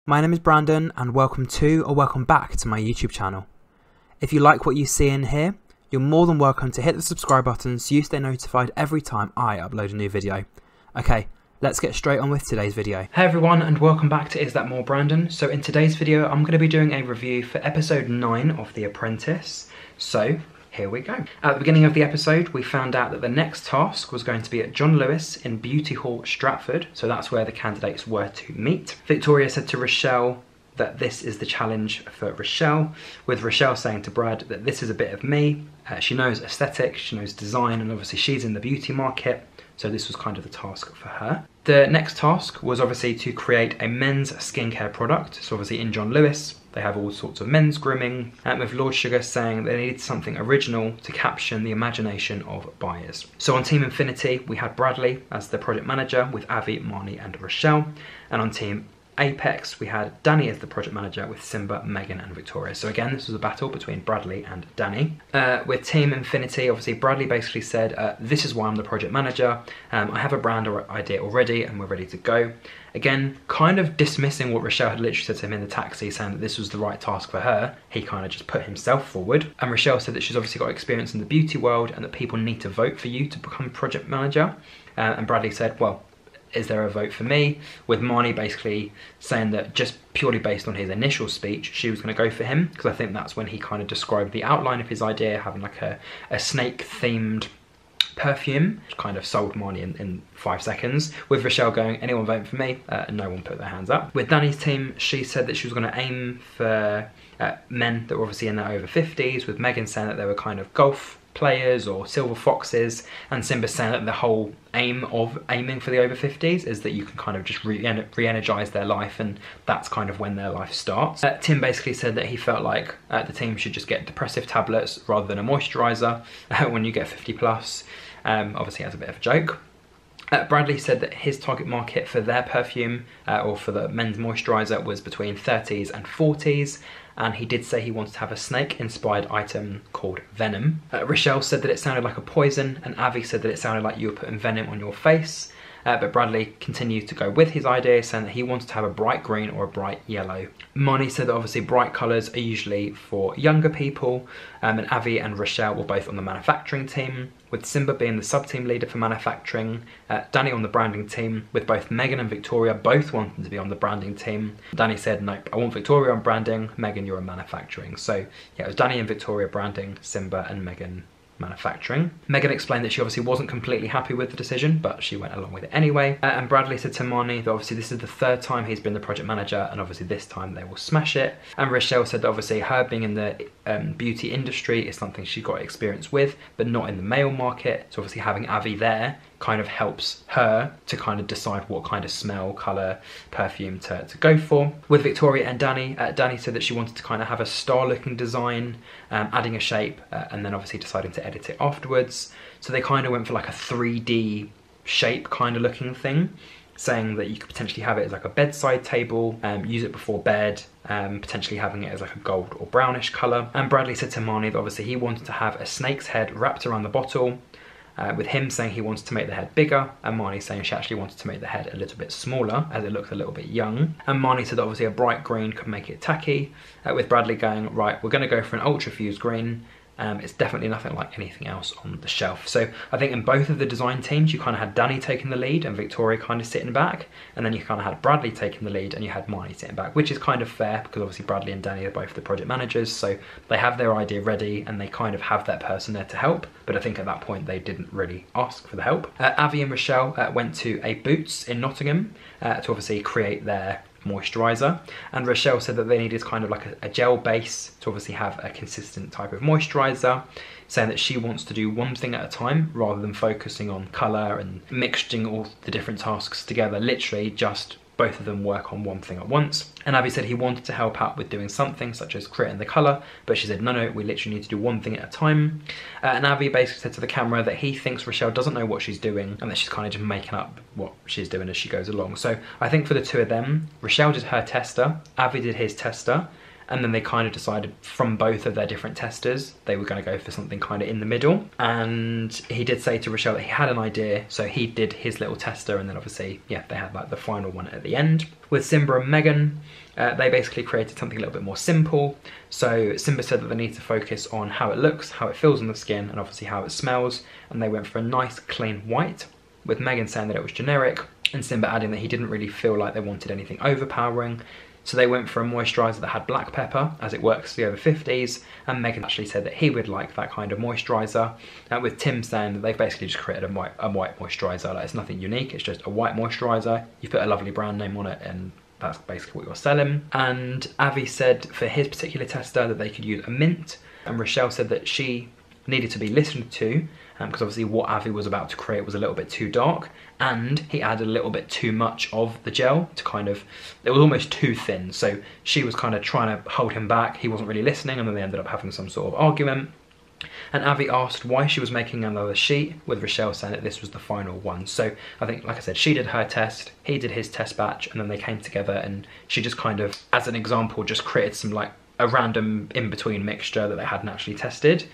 My name is Brandon and welcome to or welcome back to my YouTube channel. If you like what you see in here, you're more than welcome to hit the subscribe button so you stay notified every time I upload a new video. Okay, let's get straight on with today's video. Hey everyone and welcome back to Is That More Brandon. So in today's video I'm going to be doing a review for episode 9 of The Apprentice. So here we go. At the beginning of the episode, we found out that the next task was going to be at John Lewis in Beauty Hall, Stratford. So that's where the candidates were to meet. Victoria said to Rochelle that this is the challenge for Rochelle, with Rochelle saying to Brad that this is a bit of me. She knows aesthetics, she knows design, and obviously she's in the beauty market. So this was kind of the task for her. The next task was obviously to create a men's skincare product. So obviously in John Lewis, they have all sorts of men's grooming, with Lord Sugar saying they needed something original to capture the imagination of buyers. So on Team Infinity, we had Bradley as the project manager with Avi, Marnie and Rochelle. And on Team Apex, we had Danny as the project manager with Simba, Megan and Victoria. So again, this was a battle between Bradley and Danny. With Team Infinity, obviously Bradley basically said, this is why I'm the project manager. I have a brand idea already and we're ready to go. Again, kind of dismissing what Rochelle had literally said to him in the taxi, saying that this was the right task for her. He kind of just put himself forward. And Rochelle said that she's obviously got experience in the beauty world and that people need to vote for you to become project manager. And Bradley said, well, is there a vote for me? With Marnie basically saying that just purely based on his initial speech, she was going to go for him, because I think that's when he kind of described the outline of his idea, having like a snake themed perfume, which kind of sold Marnie in 5 seconds. With Rochelle going, anyone vote for me? No one put their hands up. With Danny's team, she said that she was going to aim for men that were obviously in their over 50s, with Megan saying that they were kind of golf players or silver foxes, and Simba saying that the whole aim of aiming for the over 50s is that you can kind of just re-energize their life, and that's kind of when their life starts. Tim basically said that he felt like the team should just get depressive tablets rather than a moisturizer when you get 50 plus, obviously as a bit of a joke. Bradley said that his target market for their perfume, or for the men's moisturiser, was between 30s and 40s, and he did say he wanted to have a snake-inspired item called Venom. Rochelle said that it sounded like a poison, and Avi said that it sounded like you were putting venom on your face. But Bradley continued to go with his idea, saying that he wanted to have a bright green or a bright yellow. Marnie said that obviously bright colours are usually for younger people, and Avi and Rochelle were both on the manufacturing team, with Simba being the sub-team leader for manufacturing, Danny on the branding team, with both Megan and Victoria both wanting to be on the branding team. Danny said, nope, I want Victoria on branding, Megan, you're on manufacturing. So yeah, it was Danny and Victoria branding, Simba and Megan manufacturing. Megan explained that she obviously wasn't completely happy with the decision, but she went along with it anyway. And Bradley said to Marnie that obviously this is the 3rd time he's been the project manager, and obviously this time they will smash it. And Rochelle said that obviously her being in the beauty industry is something she got experience with, but not in the male market. So obviously having Avi there kind of helps her to kind of decide what kind of smell, colour, perfume to go for. With Victoria and Danny, Danny said that she wanted to kind of have a star looking design, adding a shape, and then obviously deciding to edit it afterwards. So they kind of went for like a 3D shape kind of looking thing, saying that you could potentially have it as like a bedside table, use it before bed, potentially having it as like a gold or brownish colour. And Bradley said to Marnie that obviously he wanted to have a snake's head wrapped around the bottle, with him saying he wanted to make the head bigger, and Marnie saying she actually wanted to make the head a little bit smaller as it looked a little bit young. And Marnie said that obviously a bright green could make it tacky, with Bradley going, right, we're going to go for an ultra fused green. It's definitely nothing like anything else on the shelf. So I think in both of the design teams, you kind of had Danny taking the lead and Victoria kind of sitting back, and then you kind of had Bradley taking the lead and you had Marnie sitting back, which is kind of fair because obviously Bradley and Danny are both the project managers, so they have their idea ready and they kind of have that person there to help. But I think at that point they didn't really ask for the help. Avi and Rochelle went to a Boots in Nottingham to obviously create their moisturizer, and Rochelle said that they needed kind of like a gel base to obviously have a consistent type of moisturizer, saying that she wants to do one thing at a time rather than focusing on color and mixing all the different tasks together. Literally just both of them work on one thing at once. And Avi said he wanted to help out with doing something such as creating the colour, but she said, no, we literally need to do one thing at a time. And Avi basically said to the camera that he thinks Rochelle doesn't know what she's doing and that she's kind of just making up what she's doing as she goes along. So I think for the two of them, Rochelle did her tester, Avi did his tester, And then they kind of decided from both of their different testers, they were going to go for something kind of in the middle. And he did say to Rochelle that he had an idea, so he did his little tester, and then obviously, yeah, they had like the final one at the end. With Simba and Megan, they basically created something a little bit more simple. So Simba said that they need to focus on how it looks, how it feels on the skin, and obviously how it smells. And they went for a nice clean white, with Megan saying that it was generic, and Simba adding that he didn't really feel like they wanted anything overpowering. So they went for a moisturiser that had black pepper, as it works for the over 50s, and Megan actually said that he would like that kind of moisturiser, with Tim saying that they've basically just created a white moisturiser. Like, it's nothing unique, it's just a white moisturiser. You put a lovely brand name on it, and that's basically what you're selling. And Avi said for his particular tester that they could use a mint, and Rochelle said that she needed to be listened to, because obviously what Avi was about to create was a little bit too dark, and he added a little bit too much of the gel to kind of, it was almost too thin, so she was kind of trying to hold him back. He wasn't really listening, and then they ended up having some sort of argument. And Avi asked why she was making another sheet, with Rochelle saying that this was the final one. So I think, like I said, she did her test, he did his test batch, and then they came together, and she just kind of, as an example, just created some like a random in-between mixture that they hadn't actually tested,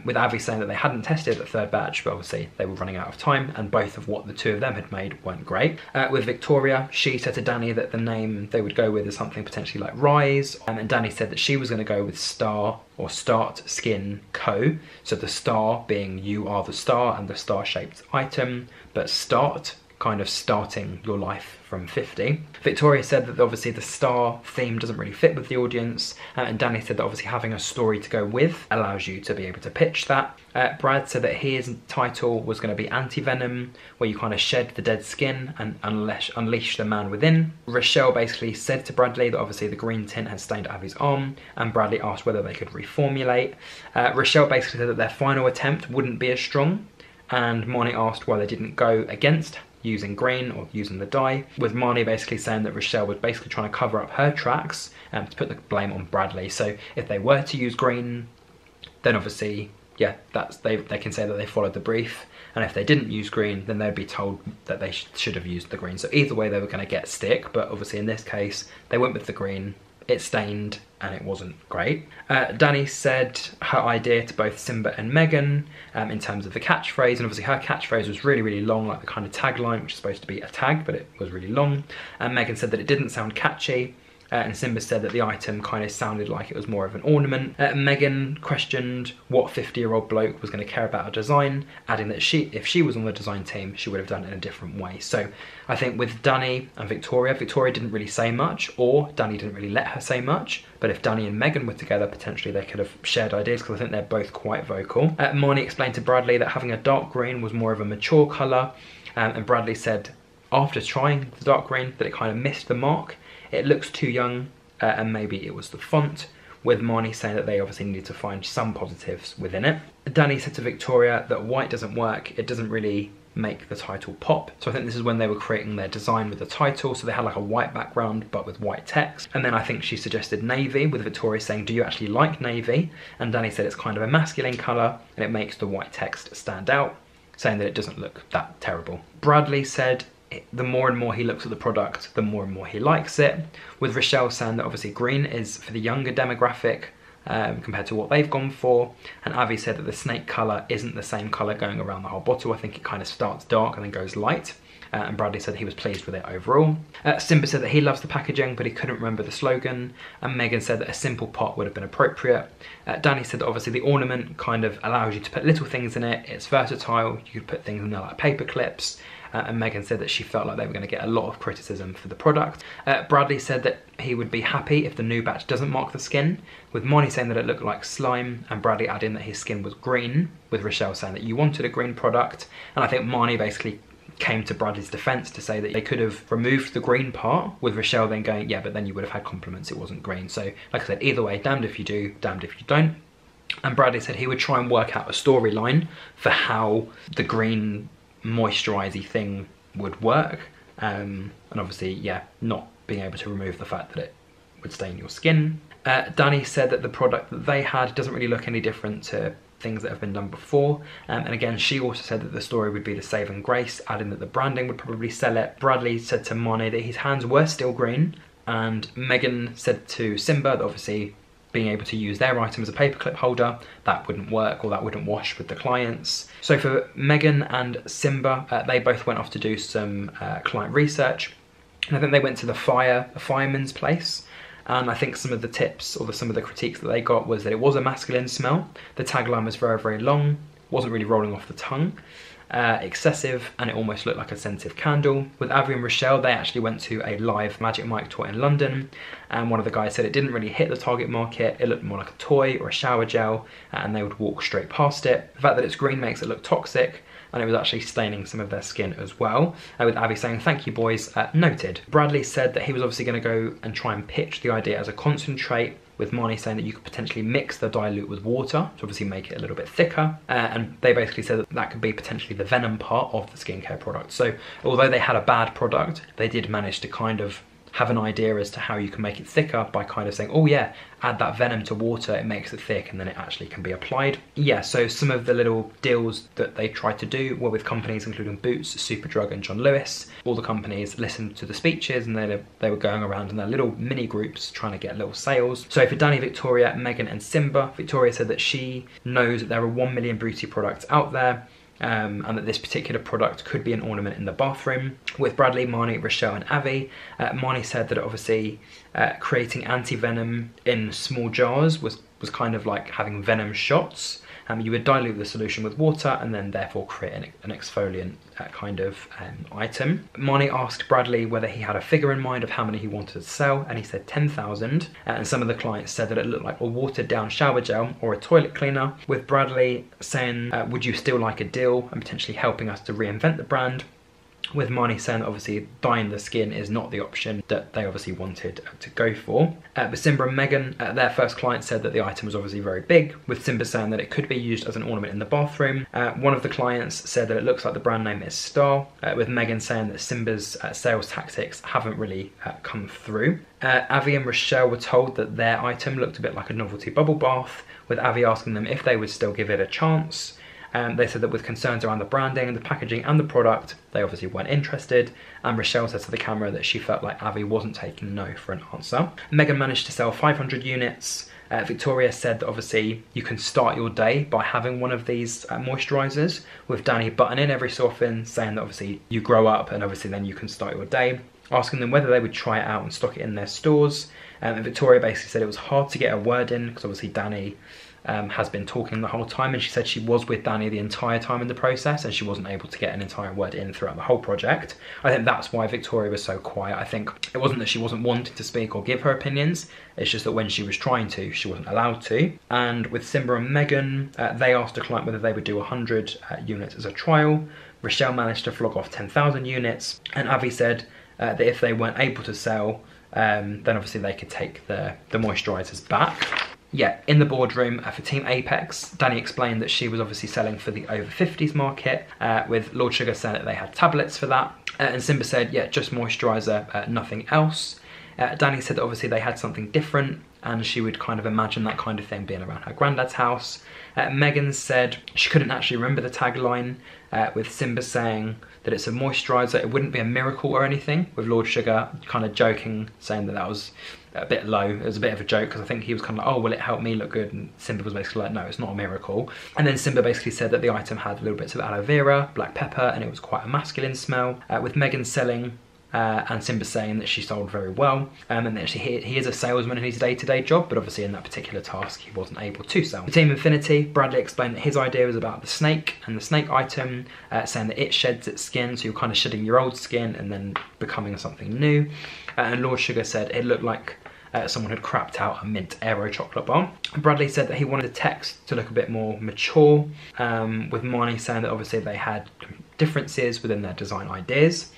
with Avi saying that they hadn't tested the third batch, but obviously they were running out of time, and both of what the two of them had made weren't great. With Victoria, she said to Danny that the name they would go with is something potentially like Rise, and Danny said that she was going to go with Star or Start Skin Co. So the star being you are the star and the star-shaped item, but Start kind of starting your life from 50. Victoria said that obviously the star theme doesn't really fit with the audience, and Danny said that obviously having a story to go with allows you to be able to pitch that. Brad said that his title was going to be Anti-Venom, where you kind of shed the dead skin and unleash the man within. Rochelle basically said to Bradley that obviously the green tint had stained Avi's arm, and Bradley asked whether they could reformulate. Rochelle basically said that their final attempt wouldn't be as strong, and Marnie asked why they didn't go against using green or using the dye, with Marnie basically saying that Rochelle was basically trying to cover up her tracks and to put the blame on Bradley. So if they were to use green, then obviously, yeah, they can say that they followed the brief, and if they didn't use green, then they'd be told that they should have used the green. So either way they were going to get stick, but obviously in this case they went with the green. It stained and it wasn't great. Danny said her idea to both Simba and Megan in terms of the catchphrase, and obviously her catchphrase was really, really long, like the kind of tagline, which is supposed to be a tag, but it was really long. And Megan said that it didn't sound catchy, and Simba said that the item kind of sounded like it was more of an ornament. Megan questioned what 50-year-old bloke was going to care about a design, adding that if she was on the design team, she would have done it in a different way. So I think with Danny and Victoria didn't really say much, or Danny didn't really let her say much, but if Danny and Megan were together, potentially they could have shared ideas, because I think they're both quite vocal. Marnie explained to Bradley that having a dark green was more of a mature colour, and Bradley said after trying the dark green that it kind of missed the mark. It looks too young, and maybe it was the font, with Marnie saying that they obviously needed to find some positives within it. Danny said to Victoria that white doesn't work, it doesn't really make the title pop. So I think this is when they were creating their design with the title, so they had like a white background but with white text. And then I think she suggested navy, with Victoria saying, do you actually like navy? And Danny said it's kind of a masculine colour and it makes the white text stand out, saying that it doesn't look that terrible. Bradley said the more and more he looks at the product, the more and more he likes it, with Rochelle saying that obviously green is for the younger demographic compared to what they've gone for, and Avi said that the snake colour isn't the same colour going around the whole bottle. I think it kind of starts dark and then goes light, and Bradley said he was pleased with it overall. Simba said that he loves the packaging but he couldn't remember the slogan, and Megan said that a simple pot would have been appropriate. Danny said that obviously the ornament kind of allows you to put little things in it, it's versatile, you could put things in there like paper clips, and Megan said that she felt like they were going to get a lot of criticism for the product. Bradley said that he would be happy if the new batch doesn't mark the skin, with Marnie saying that it looked like slime, and Bradley adding that his skin was green, with Rochelle saying that you wanted a green product. And I think Marnie basically came to Bradley's defence to say that they could have removed the green part, with Rochelle then going, yeah, but then you would have had compliments, it wasn't green. So like I said, either way, damned if you do, damned if you don't. And Bradley said he would try and work out a storyline for how the green moisturisey thing would work, and obviously, yeah, not being able to remove the fact that it would stain your skin. Danny said that the product that they had doesn't really look any different to things that have been done before, and again she also said that the story would be the saving grace, adding that the branding would probably sell it. Bradley said to Marnie that his hands were still green, And Megan said to Simba that obviously being able to use their item as a paperclip holder, that wouldn't work, or that wouldn't wash with the clients. So for Megan and Simba, they both went off to do some client research. And I think they went to the fireman's place. And I think some of the tips or some of the critiques that they got was that it was a masculine smell. The tagline was very, very long, wasn't really rolling off the tongue. Excessive, and it almost looked like a scented candle. With Avi and Rochelle, they actually went to a live Magic Mike tour in London, and one of the guys said it didn't really hit the target market. It looked more like a toy or a shower gel, and they would walk straight past it. The fact that it's green makes it look toxic, and it was actually staining some of their skin as well. With Avi saying, "Thank you boys, noted." Bradley said that he was obviously going to go and try and pitch the idea as a concentrate, with Marnie saying that you could potentially mix the dilute with water to obviously make it a little bit thicker. And they basically said that that could be potentially the venom part of the skincare product. So although they had a bad product, they did manage to kind of have an idea as to how you can make it thicker by kind of saying, oh yeah, add that venom to water, it makes it thick, and then it actually can be applied. Yeah, so some of the little deals that they tried to do were with companies including Boots, Superdrug and John Lewis. All the companies listened to the speeches, and they were going around in their little mini groups trying to get little sales. So for Danny, Victoria, Megan and Simba, Victoria said that she knows that there are 1 million beauty products out there, and that this particular product could be an ornament in the bathroom. With Bradley, Marnie, Rochelle and Avi, Marnie said that obviously creating anti-venom in small jars was kind of like having venom shots. You would dilute the solution with water and then therefore create an exfoliant kind of item. Marnie asked Bradley whether he had a figure in mind of how many he wanted to sell, and he said 10,000. And some of the clients said that it looked like a watered down shower gel or a toilet cleaner, with Bradley saying, would you still like a deal, and potentially helping us to reinvent the brand. With Marnie saying that obviously dyeing the skin is not the option that they obviously wanted to go for. But Simba and Megan, their first client, said that the item was obviously very big, with Simba saying that it could be used as an ornament in the bathroom. One of the clients said that it looks like the brand name is Star, with Megan saying that Simba's sales tactics haven't really come through. Avi and Rochelle were told that their item looked a bit like a novelty bubble bath, with Avi asking them if they would still give it a chance. They said that with concerns around the branding, the packaging and the product, they obviously weren't interested. And Rochelle said to the camera that she felt like Avi wasn't taking no for an answer. Megan managed to sell 500 units. Victoria said that obviously you can start your day by having one of these moisturisers, with Danny butting in every so often saying that obviously you grow up and obviously then you can start your day, asking them whether they would try it out and stock it in their stores. And Victoria basically said it was hard to get a word in because obviously Danny has been talking the whole time, and she said she was with Danny the entire time in the process and she wasn't able to get an entire word in throughout the whole project. I think that's why Victoria was so quiet. I think it wasn't that she wasn't wanting to speak or give her opinions, it's just that when she was trying to, she wasn't allowed to. And with Simba and Megan, they asked a client whether they would do 100 units as a trial. Rochelle managed to flog off 10,000 units, and Avi said that if they weren't able to sell, then obviously they could take the moisturisers back. Yeah, in the boardroom for Team Apex, Danny explained that she was obviously selling for the over 50s market, with Lord Sugar saying that they had tablets for that. And Simba said, yeah, just moisturiser, nothing else. Danny said that obviously they had something different, and she would kind of imagine that kind of thing being around her granddad's house. Megan said she couldn't actually remember the tagline, with Simba saying that it's a moisturiser, it wouldn't be a miracle or anything, with Lord Sugar kind of joking, saying that that was a bit low. It was a bit of a joke because I think he was kind of like, oh, will it help me look good? And Simba was basically like, no, it's not a miracle. And then Simba basically said that the item had little bits of aloe vera, black pepper, and it was quite a masculine smell, with Megan selling and Simba saying that she sold very well, and that actually he is a salesman in his day-to-day job, but obviously in that particular task he wasn't able to sell. For Team Infinity, Bradley explained that his idea was about the snake and the snake item, saying that it sheds its skin, so you're kind of shedding your old skin and then becoming something new. And Lord Sugar said it looked like someone had crapped out a mint aero chocolate bar. Bradley said that he wanted the text to look a bit more mature, with Marnie saying that obviously they had differences within their design ideas.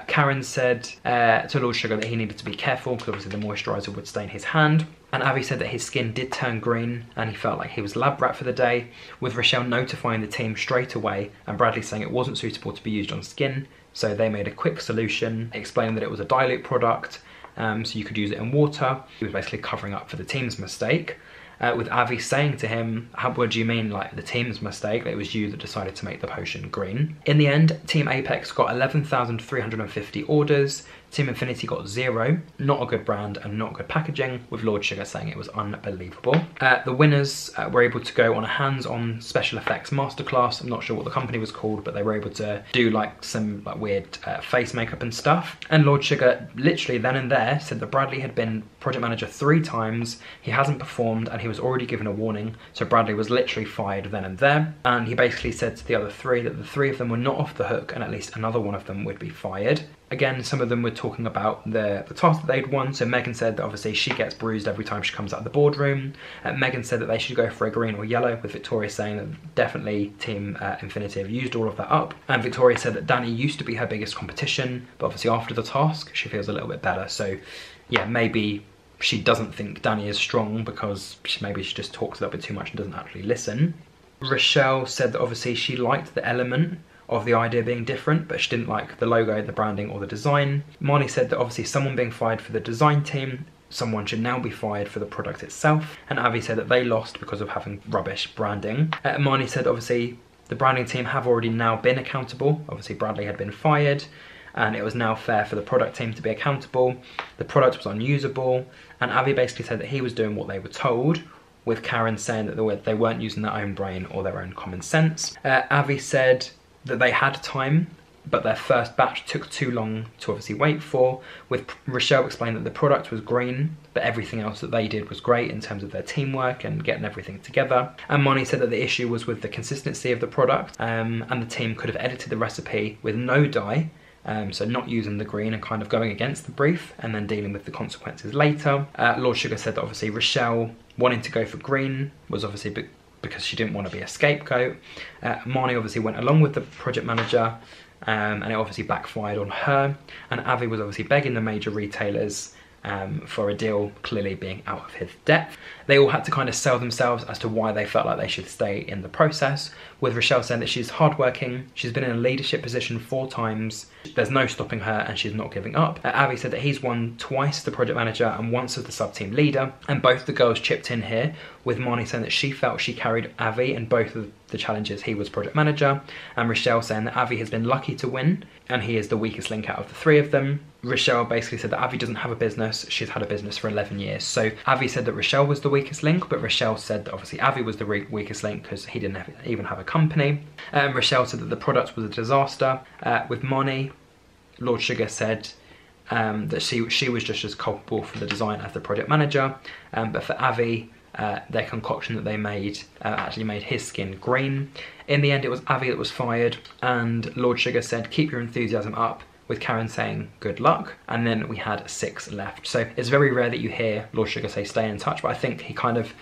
Karen said to Lord Sugar that he needed to be careful because obviously the moisturiser would stain his hand. And Avi said that his skin did turn green and he felt like he was lab rat for the day, with Rochelle notifying the team straight away and Bradley saying it wasn't suitable to be used on skin. So they made a quick solution, explaining that it was a dilute product, so you could use it in water. He was basically covering up for the team's mistake. With Avi saying to him, what do you mean, like the team's mistake? It was you that decided to make the potion green. In the end, Team Apex got 11,350 orders, Team Infinity got 0, not a good brand and not good packaging, with Lord Sugar saying it was unbelievable. The winners were able to go on a hands-on special effects masterclass. I'm not sure what the company was called, but they were able to do like some like weird face makeup and stuff. And Lord Sugar literally then and there said that Bradley had been project manager 3 times, he hasn't performed, and he was already given a warning, so Bradley was literally fired then and there. And he basically said to the other 3 that the 3 of them were not off the hook and at least another one of them would be fired. Again, some of them were talking about the task that they'd won. So Megan said that obviously she gets bruised every time she comes out of the boardroom. Megan said that they should go for a green or yellow, with Victoria saying that definitely Team Infinity have used all of that up. And Victoria said that Danny used to be her biggest competition, but obviously after the task, she feels a little bit better. So yeah, maybe she doesn't think Danny is strong because maybe she just talks a little bit too much and doesn't actually listen. Rochelle said that obviously she liked the element of the idea being different, but she didn't like the logo, the branding, or the design. Marnie said that obviously someone being fired for the design team, someone should now be fired for the product itself. And Avi said that they lost because of having rubbish branding. Marnie said obviously the branding team have already now been accountable. Obviously Bradley had been fired, and it was now fair for the product team to be accountable. The product was unusable, and Avi basically said that he was doing what they were told, with Karen saying that they weren't using their own brain or their own common sense. Avi said that they had time, but their first batch took too long to obviously wait for, with Rochelle explained that the product was green, but everything else that they did was great in terms of their teamwork and getting everything together. And Marnie said that the issue was with the consistency of the product, and the team could have edited the recipe with no dye, so not using the green and kind of going against the brief and then dealing with the consequences later. Lord Sugar said that obviously Rochelle wanting to go for green was obviously because she didn't want to be a scapegoat. Marnie obviously went along with the project manager, and it obviously backfired on her. And Avi was obviously begging the major retailers for a deal, clearly being out of his depth. They all had to kind of sell themselves as to why they felt like they should stay in the process, with Rochelle saying that she's hardworking, she's been in a leadership position 4 times, there's no stopping her and she's not giving up. Avi said that he's won twice as the project manager and once as the sub-team leader, and both the girls chipped in here, with Marnie saying that she felt she carried Avi in both of the challenges he was project manager, and Rochelle saying that Avi has been lucky to win and he is the weakest link out of the 3 of them. Rochelle basically said that Avi doesn't have a business, she's had a business for 11 years. So Avi said that Rochelle was the weakest link, but Rochelle said that obviously Avi was the weakest link because he didn't even have a company. Rochelle said that the product was a disaster. With Marnie, Lord Sugar said that she was just as culpable for the design as the project manager, but for Avi, their concoction that they made actually made his skin green. In the end, it was Avi that was fired, and Lord Sugar said, "Keep your enthusiasm up," with Karen saying good luck, and then we had 6 left. So it's very rare that you hear Lord Sugar say stay in touch, but I think he kind of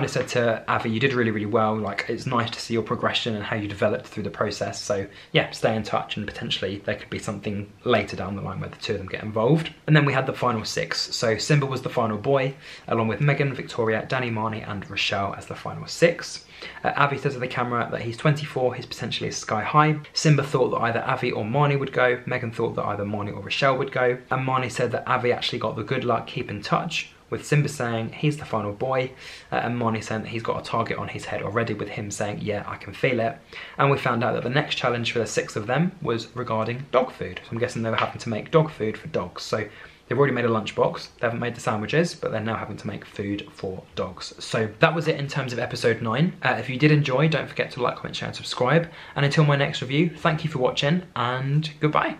said to Avi, you did really, really well, like it's nice to see your progression and how you developed through the process, so yeah, stay in touch, and potentially there could be something later down the line where the 2 of them get involved. And then we had the final 6, so Simba was the final boy, along with Megan, Victoria, Danny, Marnie and Rochelle as the final 6. Avi says to the camera that he's 24, his potential is sky high. Simba thought that either Avi or Marnie would go. Megan thought that either Marnie or Rochelle would go. And Marnie said that Avi actually got the good luck, keep in touch, with Simba saying he's the final boy, and Marnie saying that he's got a target on his head already, with him saying, yeah, I can feel it. And we found out that the next challenge for the 6 of them was regarding dog food. So I'm guessing they were having to make dog food for dogs. So they've already made a lunchbox, they haven't made the sandwiches, but they're now having to make food for dogs. So that was it in terms of episode 9. If you did enjoy, don't forget to like, comment, share and subscribe. And until my next review, thank you for watching and goodbye.